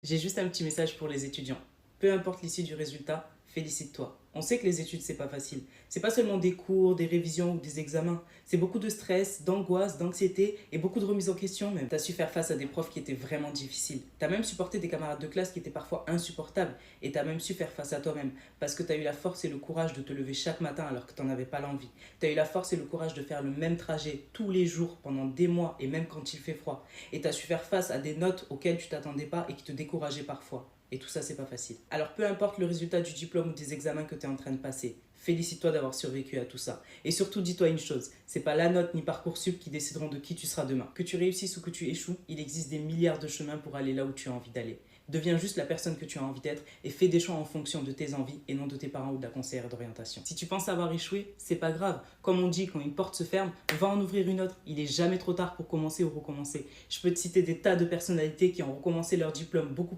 J'ai juste un petit message pour les étudiants. Peu importe l'issue du résultat, félicite-toi. On sait que les études, c'est pas facile. C'est pas seulement des cours, des révisions ou des examens. C'est beaucoup de stress, d'angoisse, d'anxiété et beaucoup de remise en question même. T'as su faire face à des profs qui étaient vraiment difficiles. T'as même supporté des camarades de classe qui étaient parfois insupportables. Et t'as même su faire face à toi-même. Parce que t'as eu la force et le courage de te lever chaque matin alors que t'en avais pas l'envie. T'as eu la force et le courage de faire le même trajet tous les jours pendant des mois et même quand il fait froid. Et t'as su faire face à des notes auxquelles tu t'attendais pas et qui te décourageaient parfois. Et tout ça, c'est pas facile. Alors peu importe le résultat du diplôme ou des examens que tu es en train de passer, félicite-toi d'avoir survécu à tout ça. Et surtout, dis-toi une chose, c'est pas la note ni Parcoursup qui décideront de qui tu seras demain. Que tu réussisses ou que tu échoues, il existe des milliards de chemins pour aller là où tu as envie d'aller. Deviens juste la personne que tu as envie d'être et fais des choix en fonction de tes envies et non de tes parents ou de la conseillère d'orientation. Si tu penses avoir échoué, c'est pas grave. Comme on dit, quand une porte se ferme, va en ouvrir une autre. Il est jamais trop tard pour commencer ou recommencer. Je peux te citer des tas de personnalités qui ont recommencé leur diplôme beaucoup